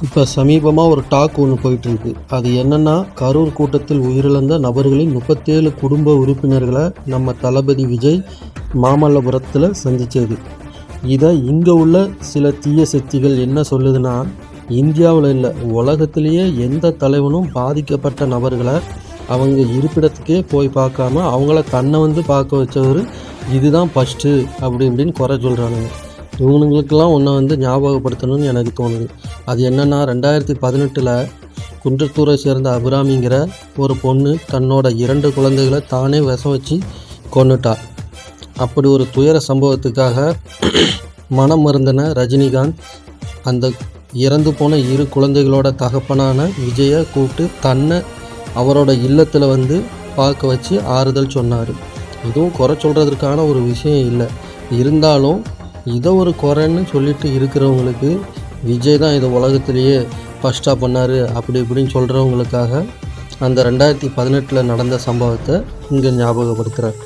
இப்போ சமீபமாக ஒரு டாக் ஒன்று போயிட்டுருக்கு. அது என்னென்னா, கரூர் கூட்டத்தில் உயிரிழந்த நபர்களின் 37 குடும்ப உறுப்பினர்களை நம்ம தளபதி விஜய் மாமல்லபுரத்தில் சந்தித்தது. இதை இங்கே உள்ள சில தீய சக்திகள் என்ன சொல்லுதுன்னா, இந்தியாவில் இல்லை உலகத்திலேயே எந்த தலைவனும் பாதிக்கப்பட்ட நபர்களை அவங்க இருப்பிடத்துக்கே போய் பார்க்காம அவங்கள தன்னை வந்து பார்க்க வச்சவர் இதுதான் ஃபஸ்ட்டு அப்படி இப்படின்னு குறை சொல்கிறானுங்க. இவனுங்களுக்கெல்லாம் ஒன்றை வந்து ஞாபகப்படுத்தணும்னு எனக்கு தோணுது. அது என்னென்னா, 2018 குன்றத்தூரை சேர்ந்த அபிராமிங்கிற ஒரு பொண்ணு தன்னோட 2 குழந்தைகளை தானே விஷம் வச்சு கொன்னுட்டா. அப்படி ஒரு துயர சம்பவத்துக்காக மனம் மருந்தின ரஜினிகாந்த் அந்த இறந்து போன 2 குழந்தைகளோட தகப்பனான விஜயை கூப்பிட்டு தன்னை அவரோட இல்லத்தில் வந்து பார்க்க வச்சு ஆறுதல் சொன்னார். இதுவும் குறை சொல்கிறதுக்கான ஒரு விஷயம் இல்லை. இருந்தாலும் இதை ஒரு குறைன்னு சொல்லிட்டு இருக்கிறவங்களுக்கு விஜய் தான் இதை உலகத்திலேயே ஃபஸ்ட்டாக பண்ணார் அப்படி இப்படின்னு சொல்கிறவங்களுக்காக அந்த 2018 நடந்த சம்பவத்தை இங்கே ஞாபகப்படுத்துகிறேன்.